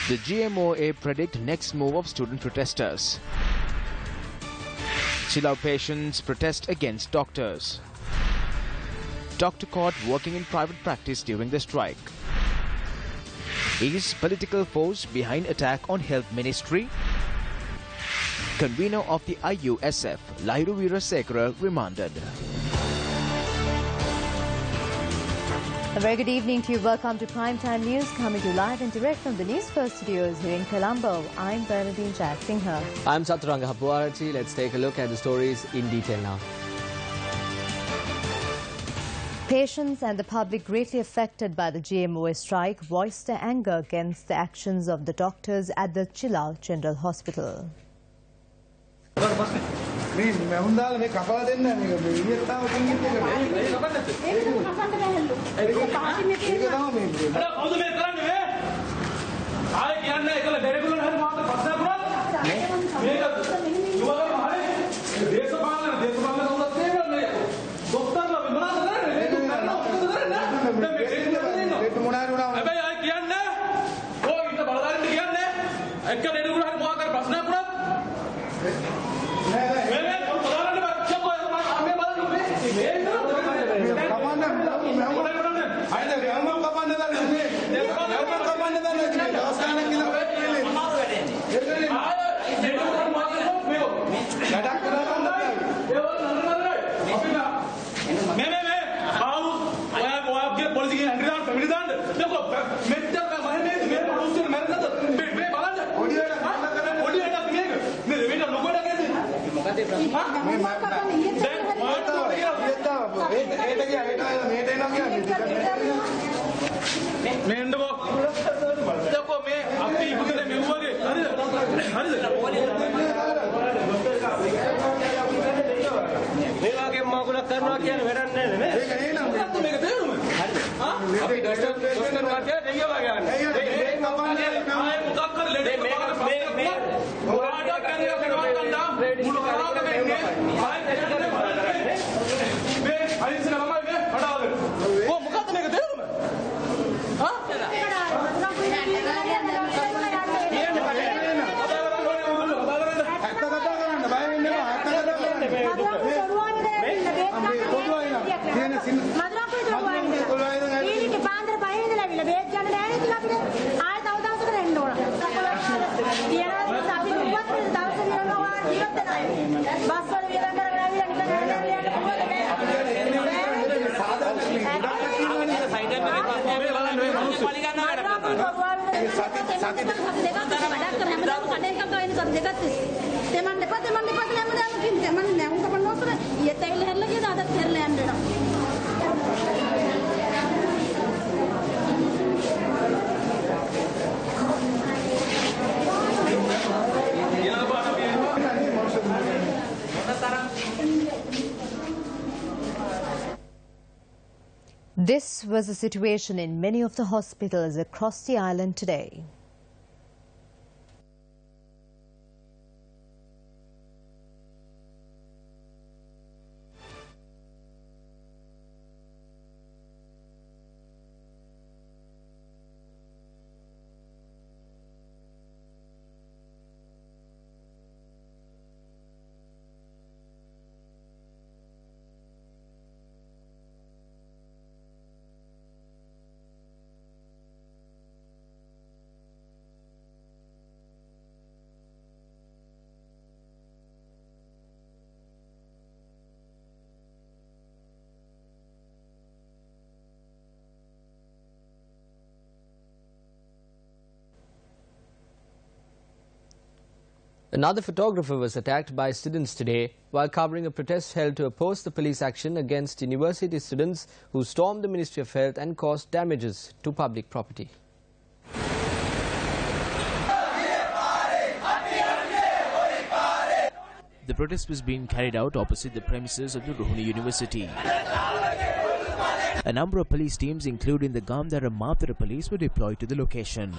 The GMOA predict next move of student protesters. Chill out patients protest against doctors. Doctor caught working in private practice during the strike. Is political force behind attack on health ministry? Convener of the IUSF, Lahiru Weerasekara, remanded. A very good evening to you. Welcome to Primetime News, coming to you live and direct from the Newsfirst studios here in Colombo. I'm Bernadine Jack-Singha. I'm Saturanga Hapuarachi. Let's take a look at the stories in detail now. Patients and the public greatly affected by the GMOA strike voiced their anger against the actions of the doctors at the Chilal General Hospital. This was the situation in many of the hospitals across the island today. Another photographer was attacked by students today while covering a protest held to oppose the police action against university students who stormed the Ministry of Health and caused damages to public property. The protest was being carried out opposite the premises of the Ruhuni University. A number of police teams, including the Gamdara Maptara police, were deployed to the location.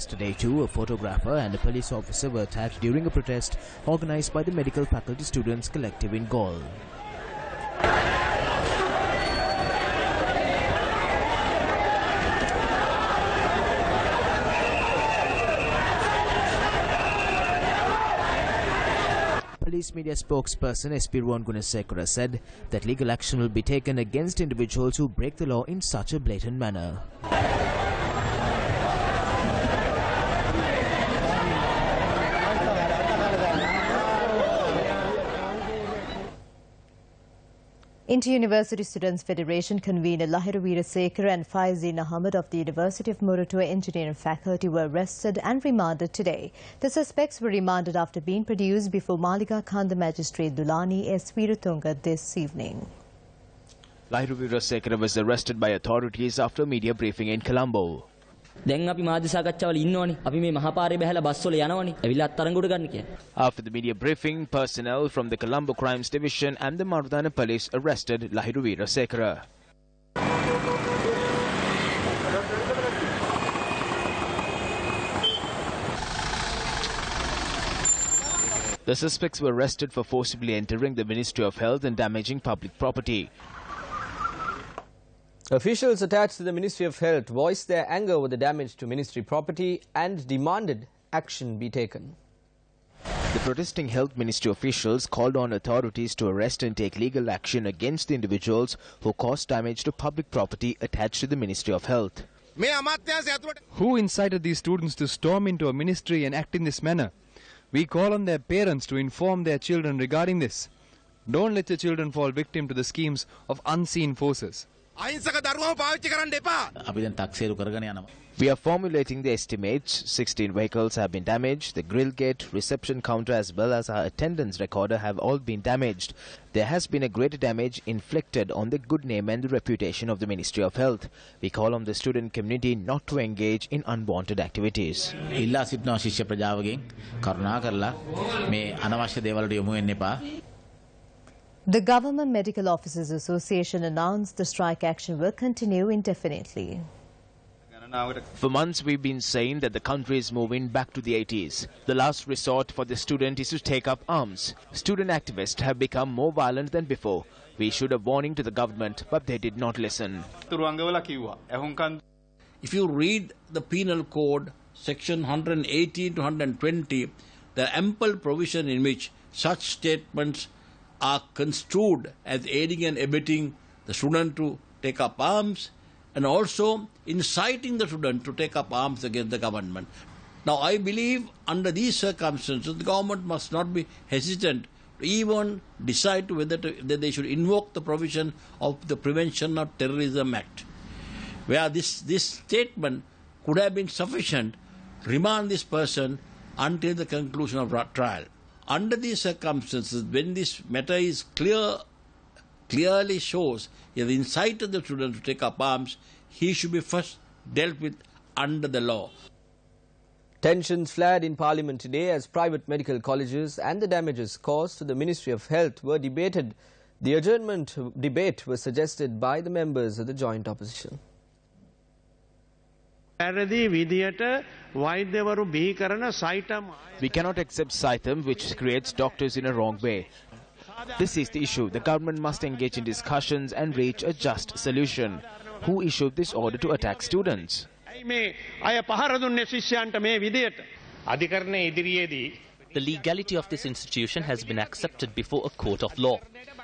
Yesterday too, a photographer and a police officer were attacked during a protest organized by the Medical Faculty Students Collective in Galle. Police media spokesperson SP Gunasekara said that legal action will be taken against individuals who break the law in such a blatant manner. Inter-University Students Federation convener Lahiru Weerasekara and Faizeen Ahmed of the University of Moratuwa Engineering Faculty were arrested and remanded today. The suspects were remanded after being produced before Maliga Kanda Magistrate Dulani S. Veeratunga this evening. Lahiru Weerasekara was arrested by authorities after a media briefing in Colombo. After the media briefing, personnel from the Colombo Crimes Division and the Marudana Police arrested Lahiru Weerasekara. The suspects were arrested for forcibly entering the Ministry of Health and damaging public property. Officials attached to the Ministry of Health voiced their anger over the damage to ministry property and demanded action be taken. The protesting health ministry officials called on authorities to arrest and take legal action against the individuals who caused damage to public property attached to the Ministry of Health. Who incited these students to storm into a ministry and act in this manner? We call on their parents to inform their children regarding this. Don't let your children fall victim to the schemes of unseen forces. We are formulating the estimates. 16 vehicles have been damaged. The grill gate, reception counter as well as our attendance recorder have all been damaged. There has been a greater damage inflicted on the good name and the reputation of the Ministry of Health. We call on the student community not to engage in unwanted activities. The Government Medical Officers Association announced the strike action will continue indefinitely. For months we've been saying that the country is moving back to the 80s. The last resort for the student is to take up arms. Student activists have become more violent than before. We issued a warning to the government, but they did not listen. If you read the penal code, section 118 to 120, there are ample provision in which such statements are construed as aiding and abetting the student to take up arms, and also inciting the student to take up arms against the government. Now, I believe under these circumstances, the government must not be hesitant to even decide whether that they should invoke the provision of the Prevention of Terrorism Act, where this statement could have been sufficient to remand this person until the conclusion of trial. Under these circumstances, when this matter is clearly shows he has incited the student to take up arms, he should be first dealt with under the law. Tensions flared in Parliament today as private medical colleges and the damages caused to the Ministry of Health were debated. The adjournment debate was suggested by the members of the joint opposition. We cannot accept Saitam, which creates doctors in a wrong way. This is the issue. The government must engage in discussions and reach a just solution. Who issued this order to attack students? The legality of this institution has been accepted before a court of law.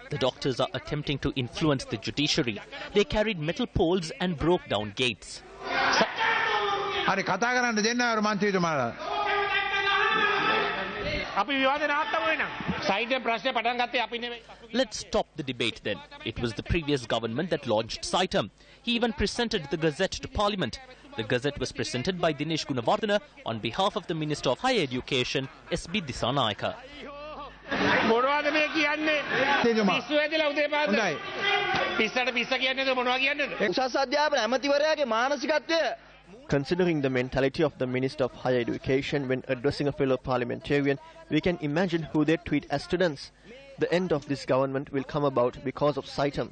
The doctors are attempting to influence the judiciary. They carried metal poles and broke down gates. Let's stop the debate then. It was the previous government that launched Saitam. He even presented the Gazette to Parliament. The Gazette was presented by Dinesh Gunawardena on behalf of the Minister of Higher Education, S.B. Dissanayaka. Considering the mentality of the Minister of Higher Education when addressing a fellow parliamentarian, we can imagine who they treat as students. The end of this government will come about because of Saitam.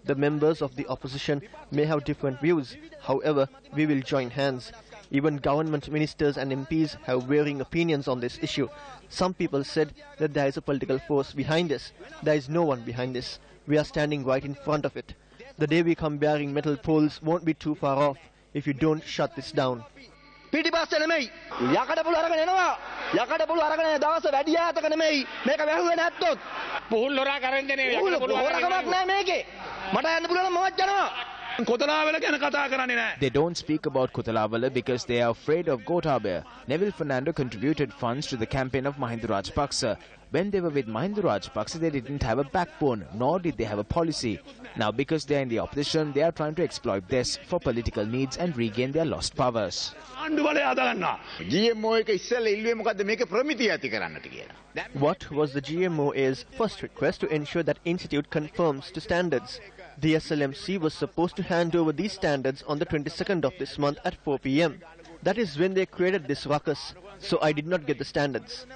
The members of the opposition may have different views. However, we will join hands. Even government ministers and MPs have varying opinions on this issue. Some people said that there is a political force behind this. There is no one behind this. We are standing right in front of it. The day we come bearing metal poles won't be too far off if you don't shut this down. They don't speak about Kotalawala because they are afraid of Gotabaya. Neville Fernando contributed funds to the campaign of Mahinda Rajapaksa. When they were with Mahinda Rajapaksa, they didn't have a backbone, nor did they have a policy. Now, because they are in the opposition, they are trying to exploit this for political needs and regain their lost powers. What was the GMOA's first request to ensure that institute conforms to standards? The SLMC was supposed to hand over these standards on the 22nd of this month at 4 p.m. That is when they created this ruckus, so I did not get the standards.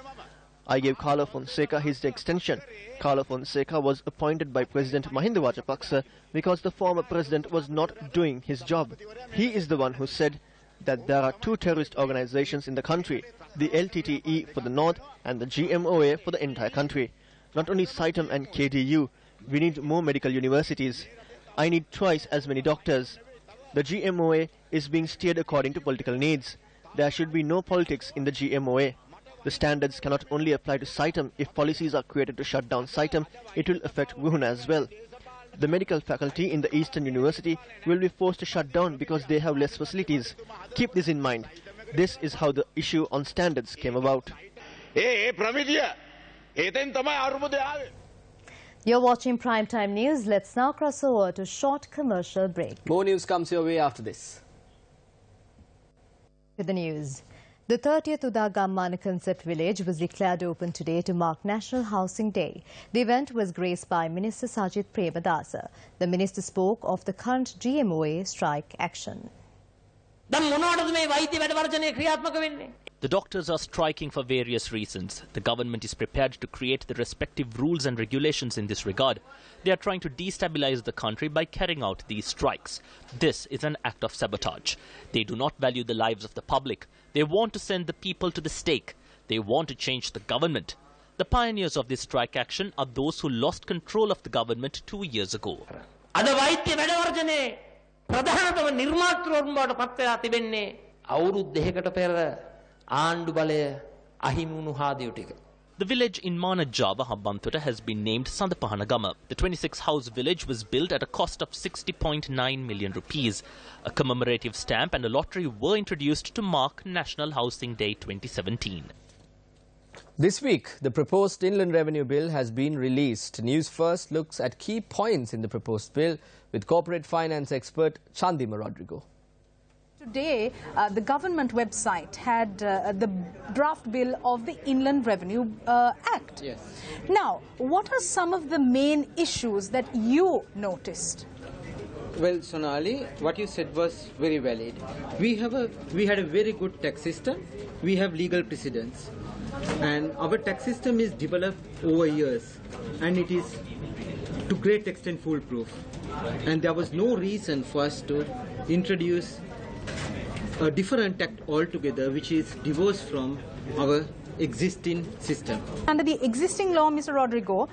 I gave Carlo Fonseca his extension. Carlo Fonseca was appointed by President Mahinda Rajapaksa because the former president was not doing his job. He is the one who said that there are two terrorist organizations in the country, the LTTE for the north and the GMOA for the entire country. Not only Saitam and KDU, we need more medical universities. I need twice as many doctors. The GMOA is being steered according to political needs. There should be no politics in the GMOA. The standards cannot only apply to Saitam. If policies are created to shut down Saitam, it will affect Wuhan as well. The medical faculty in the Eastern University will be forced to shut down because they have less facilities. Keep this in mind. This is how the issue on standards came about. You're watching Primetime News. Let's now cross over to a short commercial break. More news comes your way after this. To the news. The 30th Udagammana Concept Village was declared open today to mark National Housing Day. The event was graced by Minister Sajith Premadasa. The minister spoke of the current GMOA strike action. The doctors are striking for various reasons. The government is prepared to create the respective rules and regulations in this regard. They are trying to destabilize the country by carrying out these strikes. This is an act of sabotage. They do not value the lives of the public. They want to send the people to the stake. They want to change the government. The pioneers of this strike action are those who lost control of the government 2 years ago. The village in Mana Java Habbantuta has been named Sandapahanagama. The 26-house village was built at a cost of 60.9 million rupees. A commemorative stamp and a lottery were introduced to mark National Housing Day 2017. This week, the proposed Inland Revenue Bill has been released. News First looks at key points in the proposed bill with corporate finance expert Chandima Rodrigo. Today, the government website had the draft bill of the Inland Revenue Act. Yes. Now, what are some of the main issues that you noticed? Well, Sonali, what you said was very valid. We had a very good tax system. We have legal precedents. And our tax system is developed over years. And it is to great extent foolproof. And there was no reason for us to introduce a different act altogether, which is divorced from our existing system. Under the existing law, Mr. Rodrigo,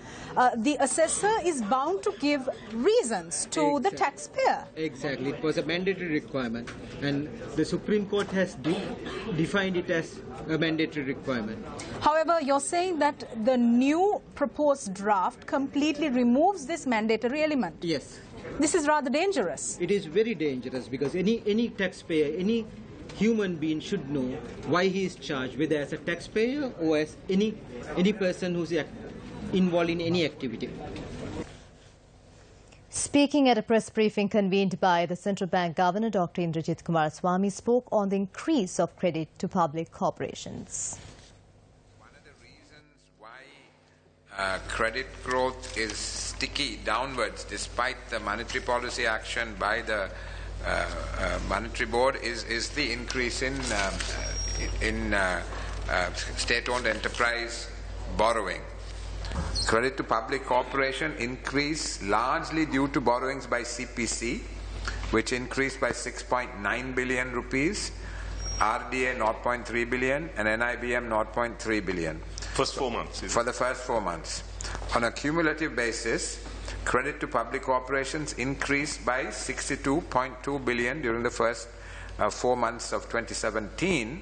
the assessor is bound to give reasons to the taxpayer. Exactly. It was a mandatory requirement. And the Supreme Court has defined it as a mandatory requirement. However, you're saying that the new proposed draft completely removes this mandatory element. Yes. This is rather dangerous. It is very dangerous because any taxpayer, any human being should know why he is charged, whether as a taxpayer or as any person who's involved in any activity. Speaking at a press briefing convened by the Central Bank Governor, Dr. Indrajit Kumaraswamy spoke on the increase of credit to public corporations. One of the reasons why credit growth is sticky downwards despite the monetary policy action by the Monetary Board is the increase in state-owned enterprise borrowing. Credit to public corporation increased largely due to borrowings by CPC, which increased by 6.9 billion rupees, RDA 0.3 billion, and NIBM 0.3 billion. First 4 months. For the first 4 months. On a cumulative basis, credit to public corporations increased by 62.2 billion during the first 4 months of 2017,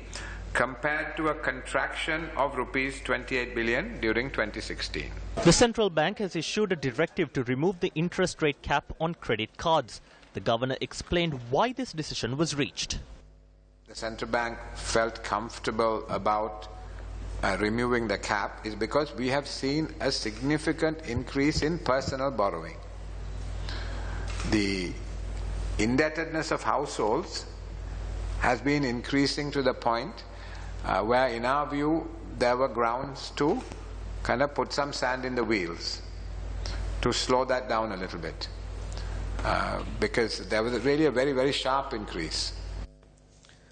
compared to a contraction of rupees 28 billion during 2016. The central bank has issued a directive to remove the interest rate cap on credit cards. The governor explained why this decision was reached. The central bank felt comfortable about removing the cap is because we have seen a significant increase in personal borrowing. The indebtedness of households has been increasing to the point where, in our view, there were grounds to kind of put some sand in the wheels to slow that down a little bit, because there was really a very, very sharp increase.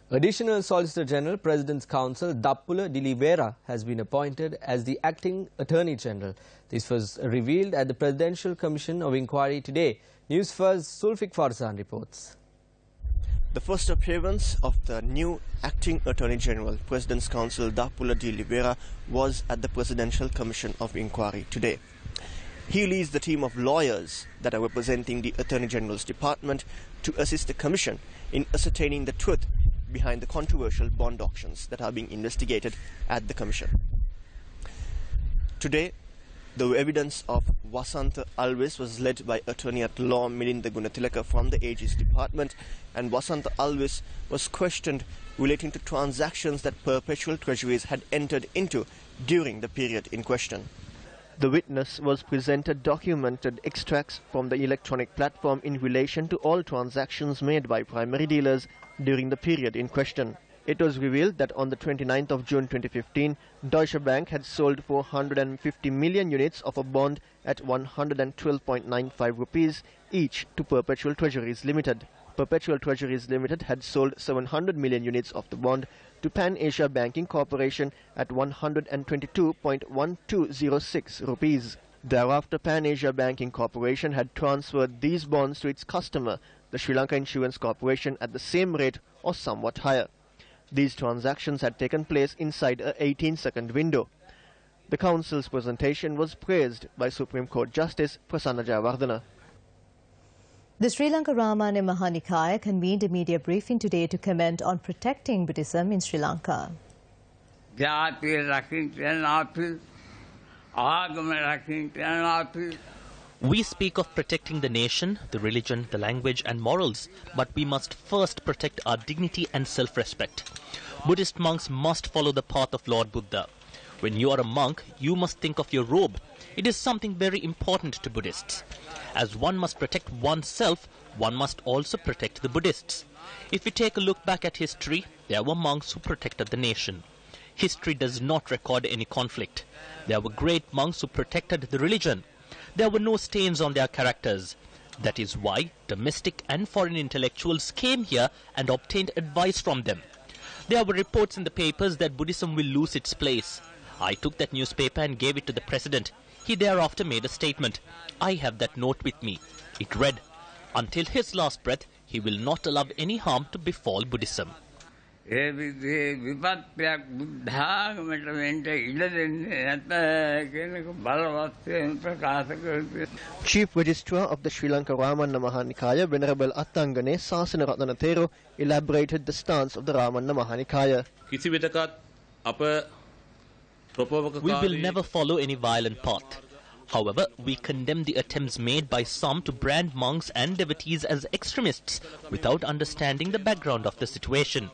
Additional Solicitor General, President's Counsel Dappula Dilivera has been appointed as the Acting Attorney General. This was revealed at the Presidential Commission of Inquiry today. News First, Sulfik Farzan reports. The first appearance of the new Acting Attorney General, President's Counsel Dappula Dilivera, was at the Presidential Commission of Inquiry today. He leads the team of lawyers that are representing the Attorney General's Department to assist the Commission in ascertaining the truth behind the controversial bond auctions that are being investigated at the Commission. Today, the evidence of Wasantha Alves was led by Attorney-at-Law Milinda Gunatilaka from the AG's department, and Wasantha Alves was questioned relating to transactions that Perpetual Treasuries had entered into during the period in question. The witness was presented documented extracts from the electronic platform in relation to all transactions made by primary dealers during the period in question. It was revealed that on the 29th of June 2015, Deutsche Bank had sold 450 million units of a bond at 112.95 rupees each to Perpetual Treasuries Limited. Perpetual Treasuries Limited had sold 700 million units of the bond to Pan Asia Banking Corporation at 122.1206 rupees. Thereafter, Pan Asia Banking Corporation had transferred these bonds to its customer, the Sri Lanka Insurance Corporation, at the same rate or somewhat higher. These transactions had taken place inside a 18-second window. The Council's presentation was praised by Supreme Court Justice Prasanna Jayawardena. The Sri Lanka Ramana Mahanikaya convened a media briefing today to comment on protecting Buddhism in Sri Lanka. We speak of protecting the nation, the religion, the language and morals, but we must first protect our dignity and self-respect. Buddhist monks must follow the path of Lord Buddha. When you are a monk, you must think of your robe. It is something very important to Buddhists. As one must protect oneself, one must also protect the Buddhists. If we take a look back at history, there were monks who protected the nation. History does not record any conflict. There were great monks who protected the religion. There were no stains on their characters. That is why domestic and foreign intellectuals came here and obtained advice from them. There were reports in the papers that Buddhism will lose its place. I took that newspaper and gave it to the president. He thereafter made a statement. I have that note with me. It read, until his last breath, he will not allow any harm to befall Buddhism. Chief Registrar of the Sri Lanka Ramana Mahanikaya, Venerable Attangane Sasana Ratnanathero, elaborated the stance of the Ramana Mahanikaya. We will never follow any violent path. However, we condemn the attempts made by some to brand monks and devotees as extremists without understanding the background of the situation.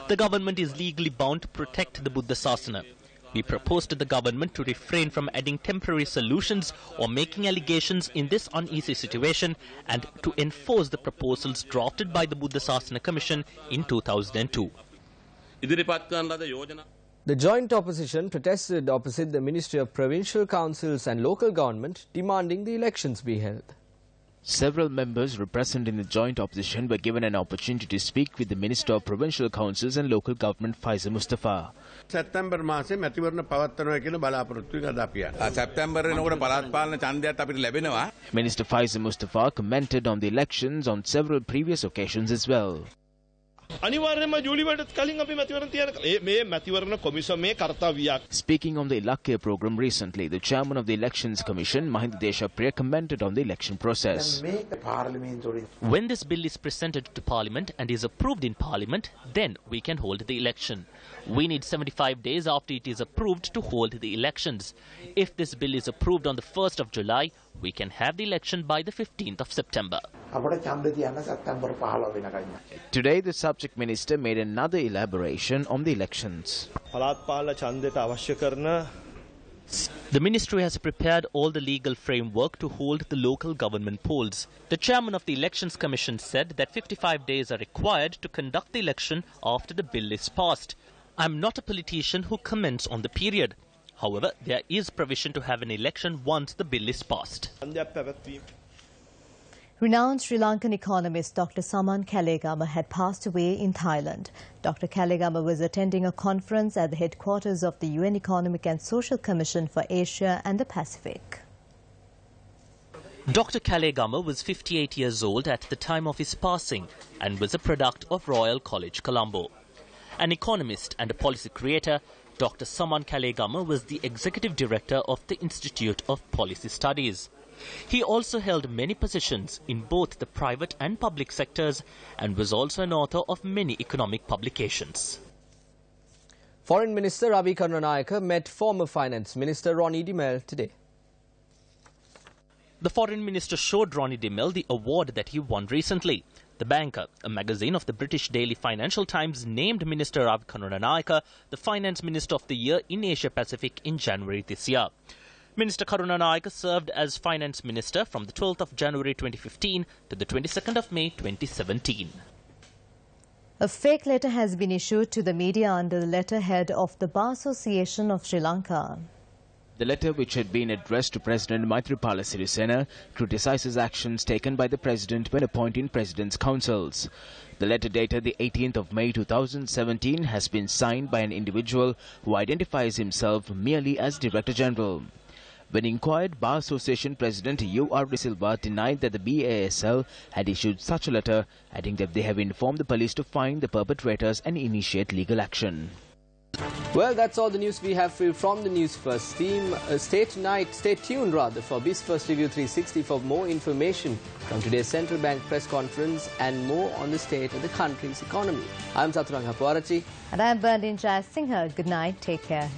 The government is legally bound to protect the Buddha Sasana. We propose to the government to refrain from adding temporary solutions or making allegations in this uneasy situation and to enforce the proposals drafted by the Buddha Sasana Commission in 2002. The joint opposition protested opposite the Ministry of Provincial Councils and Local Government, demanding the elections be held. Several members representing the joint opposition were given an opportunity to speak with the Minister of Provincial Councils and Local Government, Faiza Mustafa. September මාසේ මැතිවරණ පවත්වනවා කියන බලාපොරොත්තුවෙන් අද අපි යනවා. September එනකොට පළාත් පාලන ඡන්දයක් අපිට ලැබෙනවා. Minister Faiza Mustafa commented on the elections on several previous occasions as well. අනිවාර්යයෙන්ම ජූලි වලට කලින් අපි මැතිවරණ තියන මේ මැතිවරණ කොමිසම මේ කර්තව්‍යයක්. Speaking on the Lanka program recently, the chairman of the Elections Commission, Mahinda Deshapriya, commented on the election process. When this bill is presented to Parliament and is approved in Parliament, then we can hold the election. We need 75 days after it is approved to hold the elections. If this bill is approved on the 1st of July, we can have the election by the 15th of September. Today, the subject minister made another elaboration on the elections. The ministry has prepared all the legal framework to hold the local government polls. The chairman of the Elections Commission said that 55 days are required to conduct the election after the bill is passed. I am not a politician who comments on the period. However, there is provision to have an election once the bill is passed. Renowned Sri Lankan economist Dr. Saman Kalegama had passed away in Thailand. Dr. Kalegama was attending a conference at the headquarters of the UN Economic and Social Commission for Asia and the Pacific. Dr. Kalegama was 58 years old at the time of his passing and was a product of Royal College, Colombo. An economist and a policy creator, Dr. Saman Kalegama was the executive director of the Institute of Policy Studies. He also held many positions in both the private and public sectors and was also an author of many economic publications. Foreign Minister Ravi Karunalayake met former Finance Minister Ronnie DeMel today. The Foreign Minister showed Ronnie DeMel the award that he won recently. The Banker, a magazine of the British daily Financial Times, named Minister Ravi Karunalayake the Finance Minister of the Year in Asia Pacific in January this year. Minister Karunanayake served as Finance Minister from the 12th of January 2015 to the 22nd of May 2017. A fake letter has been issued to the media under the letterhead of the Bar Association of Sri Lanka. The letter, which had been addressed to President Maithripala Sirisena, criticizes actions taken by the President when appointing President's councils. The letter dated the 18th of May 2017 has been signed by an individual who identifies himself merely as Director General. When inquired, Bar Association President U.R. De Silva denied that the BASL had issued such a letter, adding that they have informed the police to find the perpetrators and initiate legal action. Well, that's all the news we have for you from the News First team. Stay tuned for BizFirst Review 360 for more information from today's Central Bank press conference and more on the state of the country's economy. I'm Saturanga Puarachi. And I'm Bernadine Jai Singha. Good night. Take care.